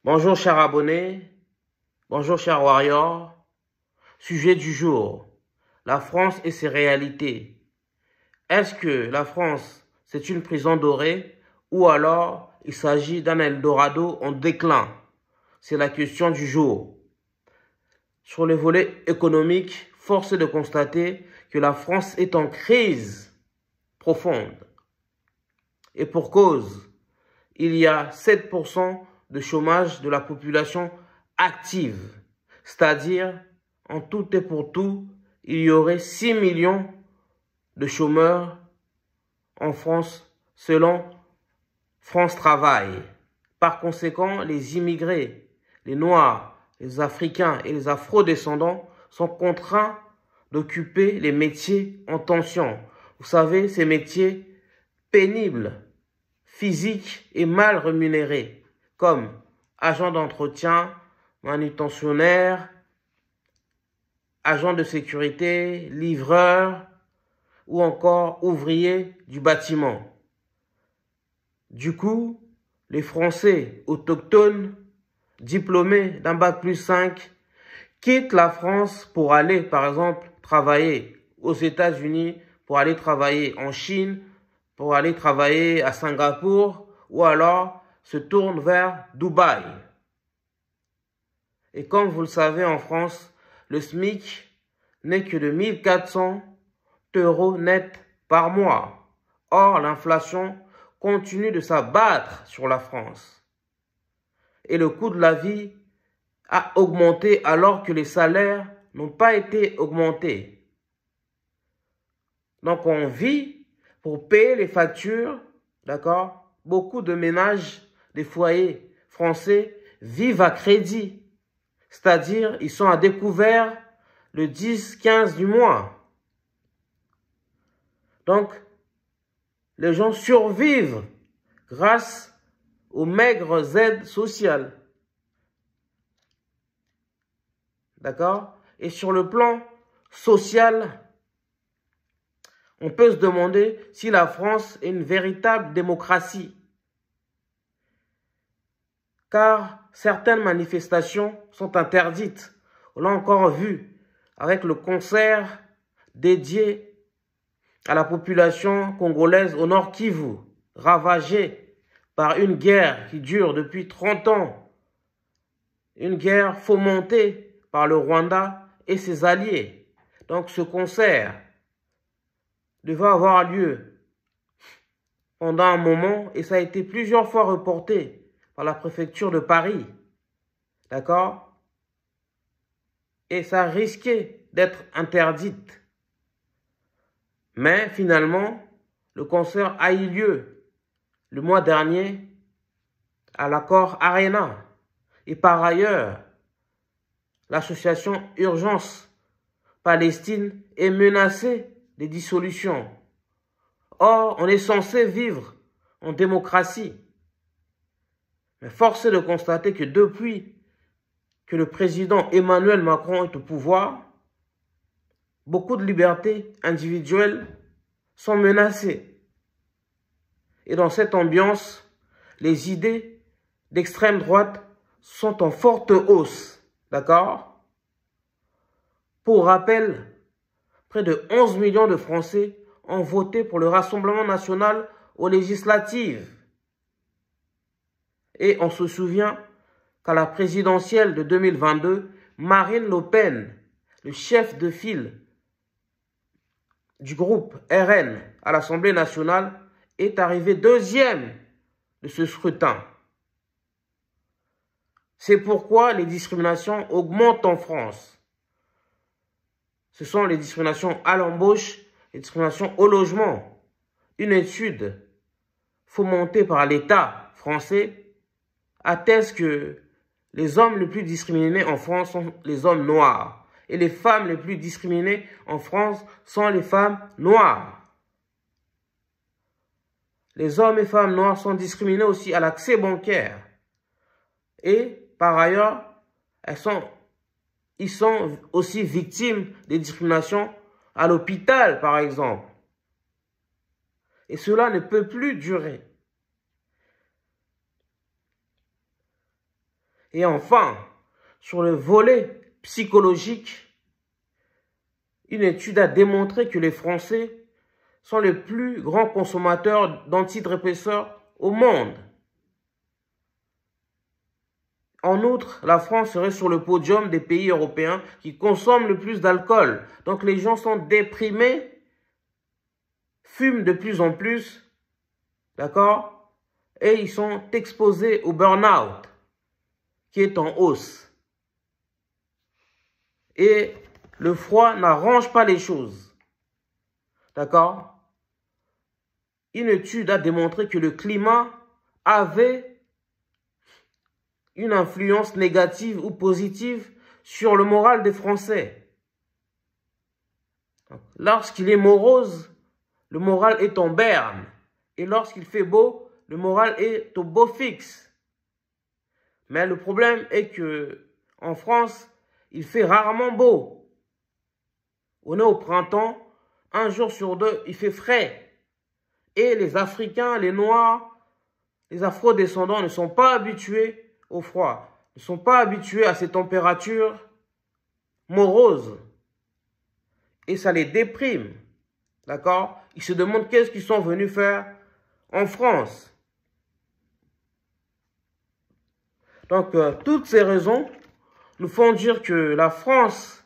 Bonjour chers abonnés, bonjour chers warriors. Sujet du jour, la France et ses réalités. Est-ce que la France, c'est une prison dorée ou alors il s'agit d'un Eldorado en déclin? C'est la question du jour. Sur le volet économique, force est de constater que la France est en crise profonde. Et pour cause, il y a 7% de chômage de la population active. C'est-à-dire, en tout et pour tout, il y aurait 6 millions de chômeurs en France selon France Travail. Par conséquent, les immigrés, les Noirs, les Africains et les Afro-descendants sont contraints d'occuper les métiers en tension. Vous savez, ces métiers pénibles, physiques et mal rémunérés, comme agent d'entretien, manutentionnaire, agent de sécurité, livreur ou encore ouvrier du bâtiment. Du coup, les Français autochtones, diplômés d'un bac+5, quittent la France pour aller, par exemple, travailler aux États-Unis, pour aller travailler en Chine, pour aller travailler à Singapour, ou alors se tournent vers Dubaï. Et comme vous le savez, en France, le SMIC n'est que de 1400 € net par mois. Or, l'inflation continue de s'abattre sur la France. Et le coût de la vie a augmenté alors que les salaires n'ont pas été augmentés. Donc, on vit pour payer les factures, d'accord? Beaucoup de ménages, des foyers français vivent à crédit. C'est-à-dire, ils sont à découvert le 10-15 du mois. Donc, les gens survivent grâce aux maigres aides sociales. D'accord? Et sur le plan social, on peut se demander si la France est une véritable démocratie. Car certaines manifestations sont interdites. On l'a encore vu avec le concert dédié à la population congolaise au Nord Kivu, ravagée par une guerre qui dure depuis 30 ans. Une guerre fomentée par le Rwanda et ses alliés. Donc ce concert devait avoir lieu pendant un moment et ça a été plusieurs fois reporté par la préfecture de Paris. D'accord? Et ça risquait d'être interdite. Mais finalement, le concert a eu lieu le mois dernier à l'Accor Arena. Et par ailleurs, l'association Urgence Palestine est menacée de dissolution. Or, on est censé vivre en démocratie. Mais force est de constater que depuis que le président Emmanuel Macron est au pouvoir, beaucoup de libertés individuelles sont menacées. Et dans cette ambiance, les idées d'extrême droite sont en forte hausse. D'accord? Pour rappel, près de 11 millions de Français ont voté pour le Rassemblement national aux législatives. Et on se souvient qu'à la présidentielle de 2022, Marine Le Pen, le chef de file du groupe RN à l'Assemblée nationale, est arrivé deuxième de ce scrutin. C'est pourquoi les discriminations augmentent en France. Ce sont les discriminations à l'embauche, les discriminations au logement. Une étude fomentée par l'État français atteste que les hommes les plus discriminés en France sont les hommes noirs. Et les femmes les plus discriminées en France sont les femmes noires. Les hommes et femmes noirs sont discriminés aussi à l'accès bancaire. Et par ailleurs, ils sont aussi victimes des discriminations à l'hôpital, par exemple. Et cela ne peut plus durer. Et enfin, sur le volet psychologique, une étude a démontré que les Français sont les plus grands consommateurs d'antidépresseurs au monde. En outre, la France serait sur le podium des pays européens qui consomment le plus d'alcool. Donc les gens sont déprimés, fument de plus en plus, d'accord? Et ils sont exposés au burn-out, qui est en hausse. Et le froid n'arrange pas les choses, d'accord? Une étude a démontré que le climat avait une influence négative ou positive sur le moral des Français. Lorsqu'il est morose, le moral est en berne. Et lorsqu'il fait beau, le moral est au beau fixe. Mais le problème est que en France, il fait rarement beau. On est au printemps, un jour sur deux, il fait frais. Et les Africains, les Noirs, les Afro-descendants ne sont pas habitués au froid, ne sont pas habitués à ces températures moroses. Et ça les déprime. D'accord? Ils se demandent qu'est-ce qu'ils sont venus faire en France. Donc, toutes ces raisons nous font dire que la France,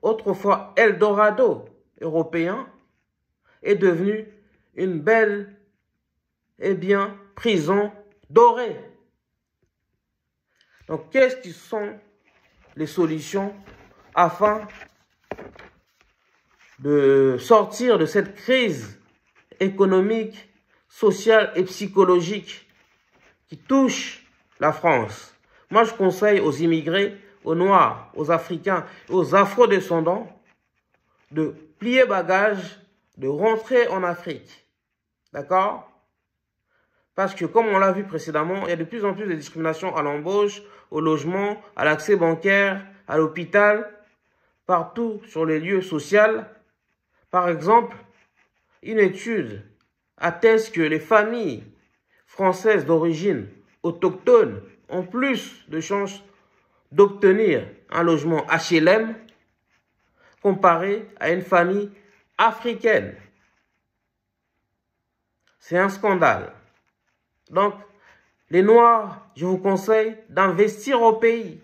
autrefois Eldorado européen, est devenue une belle et bien prison dorée. Donc, qu'est-ce qui sont les solutions afin de sortir de cette crise économique, sociale et psychologique qui touche la France? Moi, je conseille aux immigrés, aux Noirs, aux Africains, aux Afro-descendants de plier bagages, de rentrer en Afrique. D'accord? Parce que, comme on l'a vu précédemment, il y a de plus en plus de discrimination à l'embauche, au logement, à l'accès bancaire, à l'hôpital, partout sur les lieux sociaux. Par exemple, une étude atteste que les familles françaises d'origine autochtone ont plus de chances d'obtenir un logement HLM comparé à une famille africaine. C'est un scandale. Donc, les Noirs, je vous conseille d'investir au pays.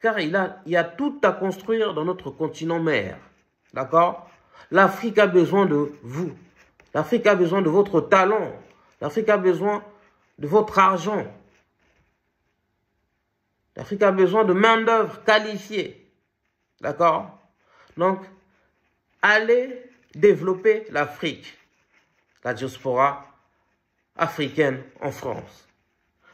Car il y a tout à construire dans notre continent mère. D'accord? L'Afrique a besoin de vous. L'Afrique a besoin de votre talent. L'Afrique a besoin de votre argent. L'Afrique a besoin de main-d'œuvre qualifiée. D'accord? Donc, allez développer l'Afrique, la diaspora africaine en France.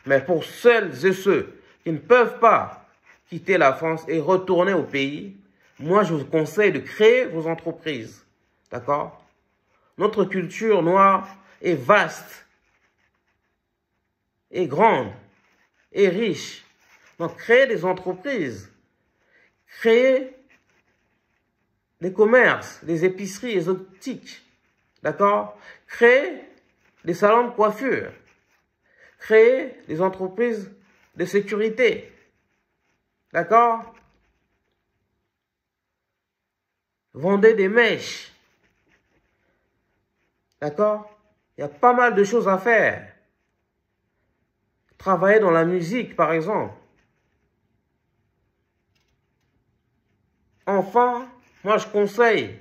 Mais pour celles et ceux qui ne peuvent pas quitter la France et retourner au pays, moi, je vous conseille de créer vos entreprises. D'accord? Notre culture noire est vaste, est grande, est riche. Donc, créez des entreprises. Créez des commerces, des épiceries exotiques. D'accord? Créez des salons de coiffure. Créez des entreprises de sécurité. D'accord? Vendez des mèches. D'accord? Il y a pas mal de choses à faire. Travailler dans la musique, par exemple. Enfin, moi je conseille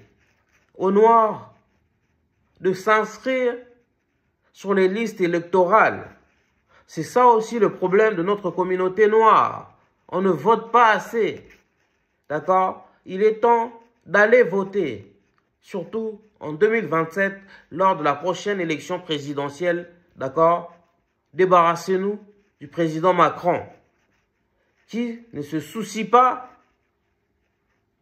aux Noirs de s'inscrire sur les listes électorales. C'est ça aussi le problème de notre communauté noire. On ne vote pas assez. D'accord? Il est temps d'aller voter. Surtout en 2027, lors de la prochaine élection présidentielle. D'accord? Débarrassez-nous du président Macron, qui ne se soucie pas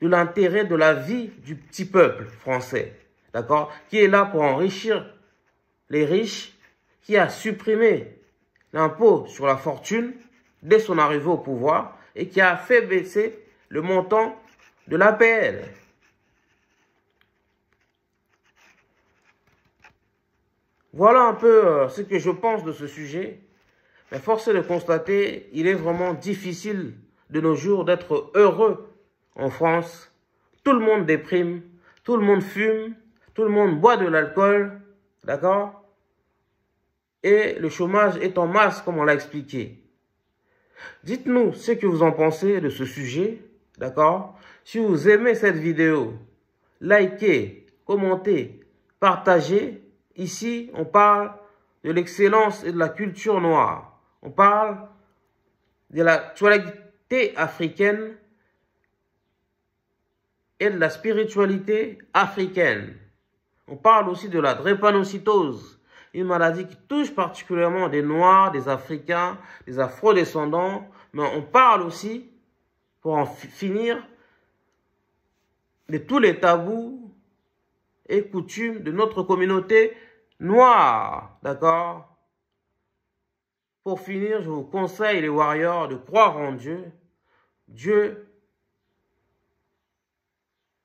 de l'intérêt de la vie du petit peuple français. D'accord? Qui est là pour enrichir les riches, qui a supprimé l'impôt sur la fortune dès son arrivée au pouvoir et qui a fait baisser le montant de l'APL. Voilà un peu ce que je pense de ce sujet. Mais force est de constater, il est vraiment difficile de nos jours d'être heureux en France. Tout le monde déprime, tout le monde fume, tout le monde boit de l'alcool, d'accord? Et le chômage est en masse, comme on l'a expliqué. Dites-nous ce que vous en pensez de ce sujet, d'accord? Si vous aimez cette vidéo, likez, commentez, partagez. Ici, on parle de l'excellence et de la culture noire. On parle de l'actualité africaine et de la spiritualité africaine. On parle aussi de la drépanocytose, une maladie qui touche particulièrement des Noirs, des Africains, des Afro-descendants. Mais on parle aussi, pour en finir, de tous les tabous et coutumes de notre communauté noire. D'accord? Pour finir, je vous conseille, les warriors, de croire en Dieu. Dieu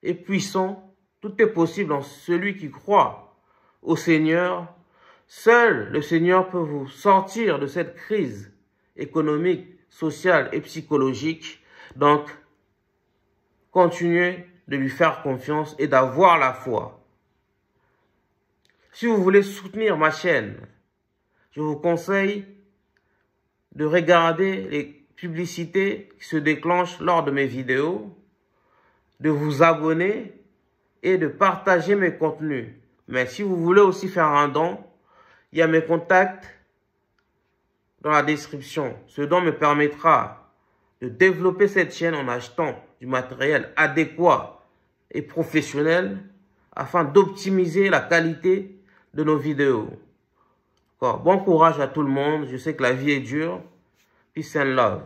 est puissant. Tout est possible en celui qui croit au Seigneur. Seul le Seigneur peut vous sortir de cette crise économique, sociale et psychologique. Donc, continuez de lui faire confiance et d'avoir la foi. Si vous voulez soutenir ma chaîne, je vous conseille de regarder les publicités qui se déclenchent lors de mes vidéos, de vous abonner et de partager mes contenus. Mais si vous voulez aussi faire un don, il y a mes contacts dans la description. Ce don me permettra de développer cette chaîne en achetant du matériel adéquat et professionnel afin d'optimiser la qualité de nos vidéos. Bon courage à tout le monde. Je sais que la vie est dure. Peace and love.